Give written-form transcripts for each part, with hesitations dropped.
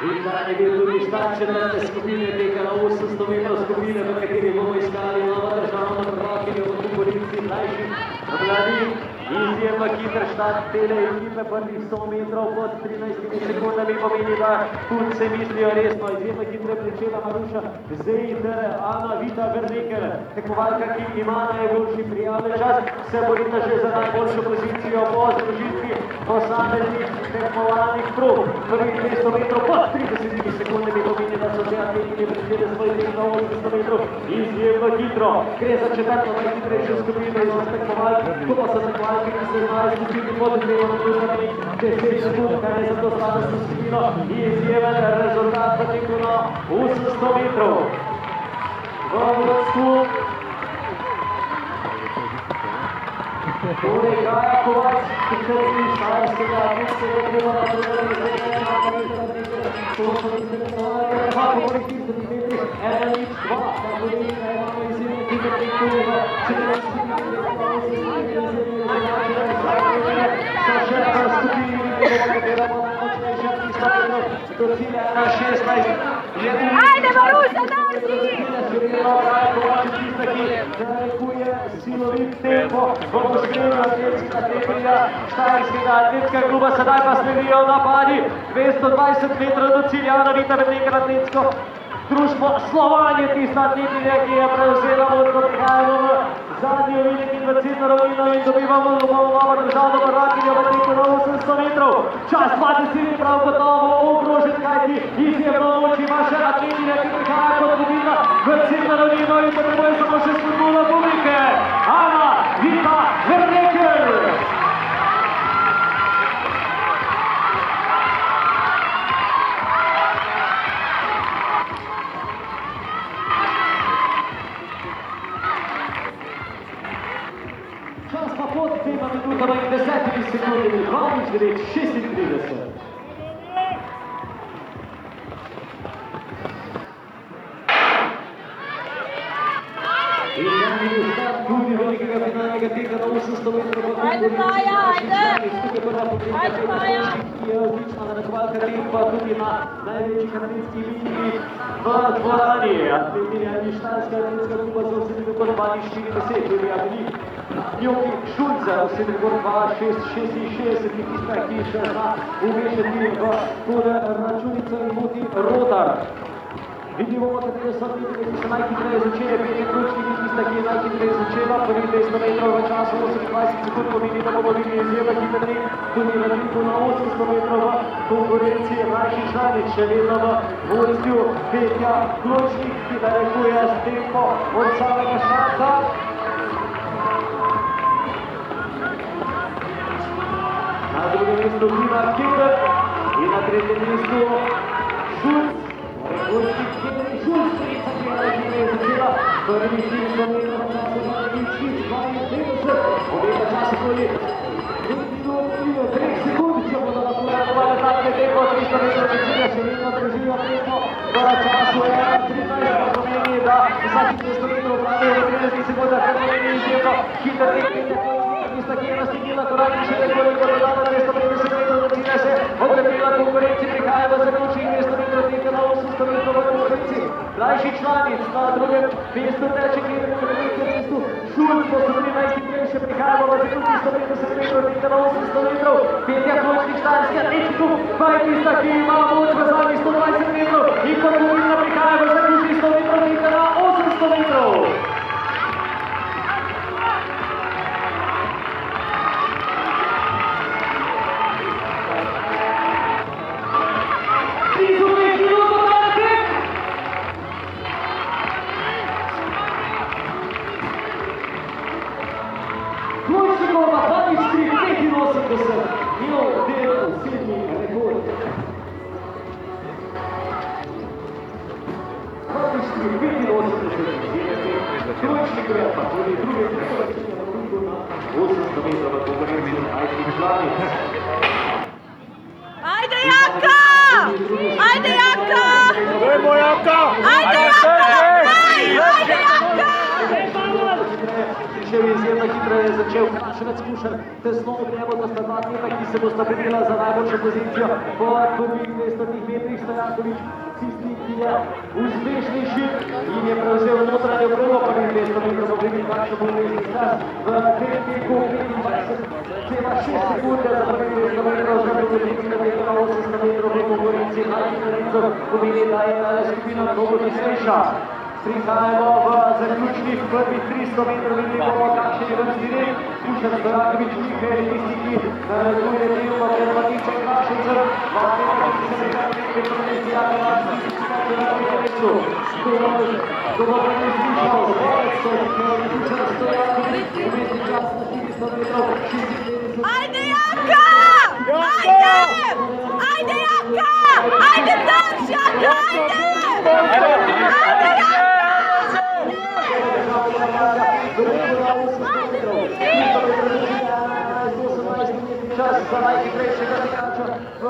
In da je bil tudi štart četrte skupine tega na 800 metrov skupine, v kateri bomo iskali novo državno prvakinjo v konkurenci mlajših mladih. Izjemno hiter štart tele ekipe, prvih 100 metrov pod 13 sekundami pomeni, da tudi se mislijo resno. Izjemno hitro je pričela Maruša Zej ter Ana Vita Verneker, tekmovalka, ki ima najboljši prijavljen čas, se borita že za najboljšo pozicijo po združitvi posameznih tekmovalnih prog. Prvih 200 metrov pod 30 sekundami pomeni, da so že atletinje pričele svoj tek na 800 metrov izjemno hitro. Gre za četrto najhitrejšo skupino iz tekmovalk, ko pa so tekmovalke, ki se znajo spustiti pod 2 minutami 10 sekund, kar je za to slavnostno skupino izjemen rezultat v teku na 800 metrov. V vodstvu torej Gaja Kovač, ki se zdi štajerskega mestnega kluba na drugem Ajde, Maruša, daj! Silovit tempo v poživljenju atletskega atletskega kluba, sedaj pa sledijo napadi. 220 metrov do cilja, Ana Vita Verneker, atletsko društvo Slovan je tista atletinja, ki je prevzela vodstvo. Prihajamo v zadnji ovinek in v ciljno ravnino in dobivamo novo državno prvakinjo v teku na 800 metrov. Čas 20 je prav gotovo ogrožen, kajti izjemno moč ima še atletinja, ki prihaja kot vodilna v ciljno ravnino in potrebuje samo še spodbudo publike. Ana Vita Verneker. Čas pa pod 2 minutami in 10 sekundami, 2:36. In zadnji štart tudi velikega finalnega teka na 800 metrov. Ajde, Maja, ajde! Ajde, Maja! Ki je odlična narekovalka tempa tudi na največji kanadinski liniji v dvorani. Atletinja iz štajerskega atletskega kluba za osebni rekord 2:40, Julija Velik. Njoki Šulce, osebni rekord 2:66, ki tista, ki še zna umešati v tole računico in moti Rodar. Vidimo, katere so atletike, ki so najhitreje začele, Petja Kručnik je tista, ki je najhitreje začela, prvih 200 metrov v času 28 sekund pomeni, da bomo videli izjemno hiter tek, tudi v teku na 800 metrov v konkurenci mlajših članic, še vedno v vodstvu Petja Kručnik, ki narekuje s tempo od samega štarta. Na drugem mestu Tina Kinder in na tretjem mestu Šulc. Rekordnik Henry Šulc, ki je začela prvih 300 metrov v času 2:52. Obeta čas okoli 3 sekund, če bodo lahko narekovali takve tempo, 300 metrov do cilja, še vedno preživijo tempo v času 1:13, pa pomeni, da vsakih 200 metrov vladajo v 30 sekundah, kar pomeni izjemno hiter tek, tista, ki je nasledila korak in še nekoliko dodala 250 metrov do cilja, se okrepila konkurenci, prihaja v zaključnih 200 metrov teka na 800 metrov v konkurenci mlajših članic. Na drugem mestu teče Henry na tretjem mestu Šulc, to so tudi najhitrejše, prihajamo v zaključnih 150 metrov teka na 800 metrov. Petja Kručnik, štajerski atletiku, pa je tista, ki ima moč v zadnjih 120 metrov in kot vodilna prihaja v zaključnih 100 metrov teka na 800 metrov. Kručnikova 2:85, njihov del osebni rekord. 2:85, Kručnikova pa tudi druge tekmovalke na 800 metrov v konkurenci mlajših članic. Ajde, Jaka! Ajde, Jaka! Dajmo, Jaka! Ajde, Jaka! Ajde, Jaka! začel izjemno hitro, je začel Kraševec Kušar, tesno od njega sta dva atleta, ki se bosta borila za najboljšo pozicijo po prvih 200 metrih. Stojanković, tisti, ki je uspešnejši in je prevzel notranjo progo prvih 200 metrov, bo videli, kakšno bo mestni čas v tem teku 25,6 sekunde za prvih 200 metrov, za prvih 800 metrov v konkurenci Haličarencev, pomeni, da je skupina mnogo tesnejša. Prihajamo v zaključnih prvih 300 metrov in vidimo, kakšen je vrsti red. Kušar, Stojanković, Mihael, tisti, ki nareduje deloma pred Matičem Kraševcem, Dobro je slišal, Kušar, Stojanković, umestni čas na 400 metrov, 96. Ajde, Jaka! Ajde! Ajde, Jaka! Ajde, Daš, Jaka, ajde! Ajde, Jaka! Čas za najhitrejšega tekača v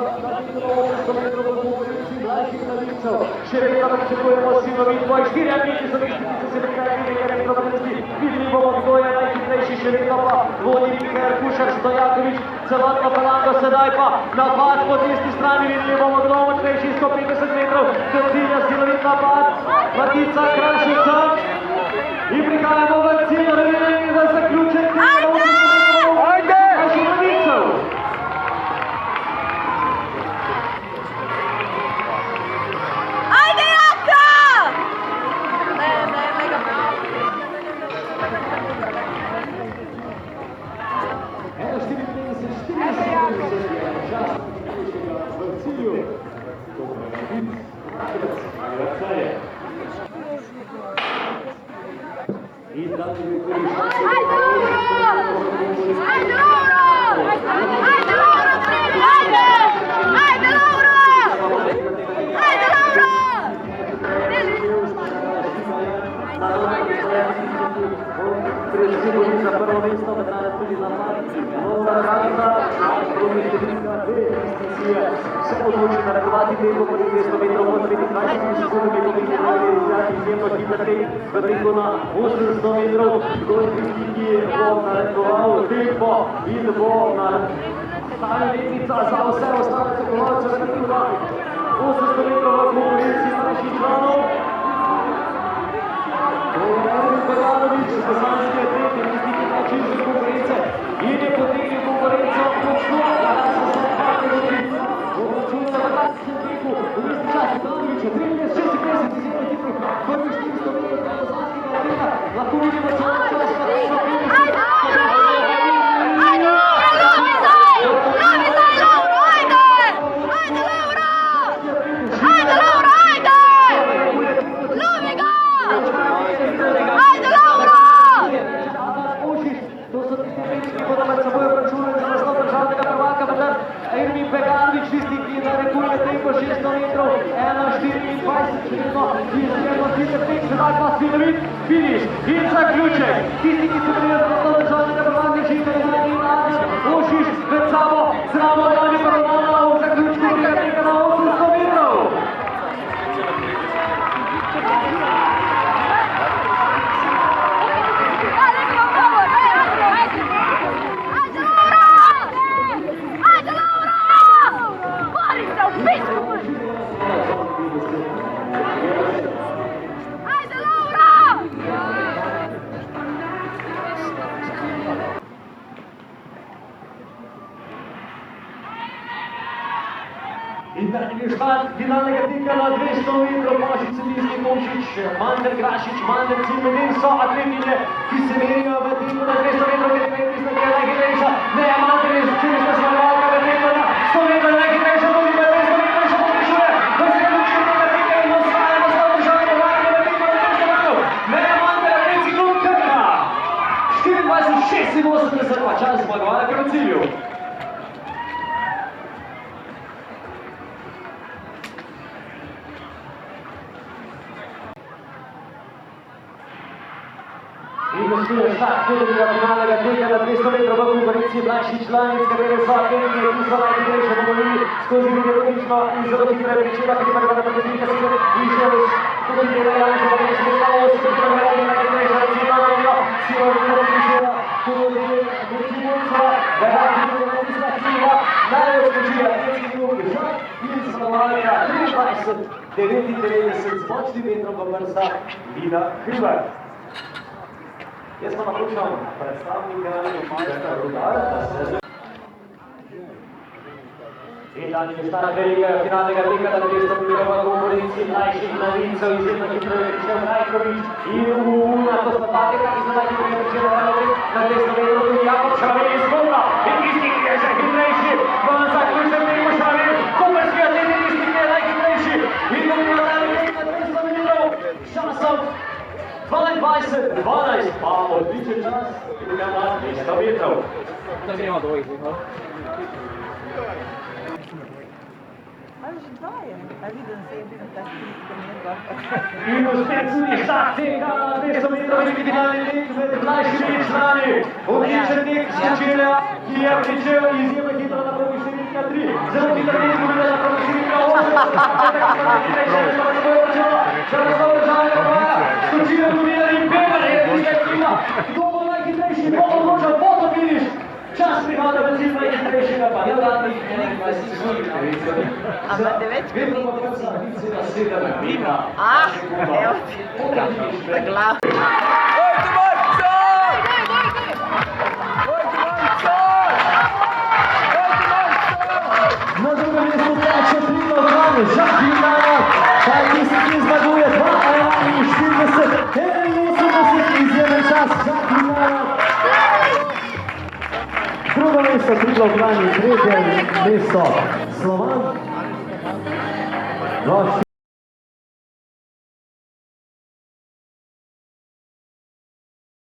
800 metrov v konkurenci mlajših mladincev. Še vedno pričakujemo silovit boj, 4 atleti so tisti, ki so se pripravili nekaj reprezentativnosti. Videli bomo, kdo je najhitrejši, še vedno pa vodi Mihael Kušar, Stojanković, celotno falango, sedaj pa napad po desni strani, videli bomo, kdo močnejši, 150 metrov, do cilja silovit napad, Matica Kraševca. In prihajamo v cilj, in v zaključek tega. Za prvo mesto, da danes tudi za Nova Raza, se odloči narekovati tempo po 200 metrov, po 23 sekundami, po 5 izjemno hiter tek v teku na 800 metrov, kdo je tisti, ki bo narekoval tempo in bo stala letnica za vse ostale tekmovalce v teku na 800 metrov v konkurenci mlajših članov. Bogdanović, bosanski atlet, je tisti, ki način za konkurence in je potegnil konkurenco močno, da se se nekako obračuna v takšnem teku. Umestni čas Bogdanovića, 53-56, izjemno hitrih, prvih 400 metrov bosanskega atleta, lahko vidimo celo čas, pa je še tisti, ki narekuje tempo 600 metrov, 1:24, izjemno hiter tek, sedaj pa silovit finiš in zaključek. Tisti, ki se borijo za naslov državnega prvaka, Žižek in Adrian Ošiš pred sabo, zraven Dani Paravana v zaključku teka na 800 metrov. In zadnji špart finalnega teka na 200 metrov, Božič Celinski, Tomšič, Mander Grašič, Mander Cimenin so atletinje, ki se merijo v teku na 200 metrov, ki je tista, ki je najhitrejša. Ne, Mander je začeli smo zmagovalka v teku na 100 metrov, najhitrejša, tudi v 200 metrov še povečuje. V zaključku tega teka in osvaja naslov državnega prvaka v teku na 200 metrov. Ne, Mander, atletski klub Krka. 24:86 pa čas zmagovalka v cilju. In Začuje štart drugega finalnega teka na 200 metrov v konkurenci mlajših članic, katere so Atenije, ki so najhitrejše pogovorili skozi videotično in zelo hitre večera, ki pa na predsednika se višje tudi dela Janša, pa je smestalo s pripravljeni najhitrejša recimo, Silo Višera, tudi Vrčivulcova, Verati tudi Matista Kriva, največ počila Tenski Ljub, Žak in Slovalka 23-99 z močnim vetrom v vrstah Vida Hribar. Jaz pa napočam predstavnika Majska Rudar, da se Italijski štart velikega finalnega teka na 200 metrov v konkurenci mlajših novincev izjemno hitro Rečev Rajkovič in Una, to sta dva teka, ki so najhitrejša pričela na 200 metrov tudi Jakob Šraven iz Kopra in tisti, ki je še hitrejši v zaključnem teku Šraven, koperski atlet je tisti, ki je najhitrejši in dobiva največ na 200 metrov časom 22-12, pa odličen čas, ki ga ima 200 metrov. Da gremo do ovih, no? Ali že dvaje? A vidim se, je bil tak In uspet tudi štart teka na 200 metrov finalni tek med mlajšimi člani. Odličen tek Sočilja, ki je pričel izjemno hitro na prvi številka 3. Zelo hitro tek tudi na prvi številka 8. Sočilja dobila in Pevar je direktiva. Kdo bo najhitrejši, bo odločal fotofiniš. Čas prihaja v cilj najhitrejšega, pa nevladnih 21 Ampak 9 kilometrov. Ah, evo ti. Za glav. Dojte, Marco! Dojte, Marco! Dojte, Marco! Na drugem mestu teče Primo Vrani, Žak Ljubljana, kaj tisti, ki zmaguje 2:41, izjemen čas, Žak Ljubljana. Drugo mesto Primo Vrani, tretje mesto Slovan.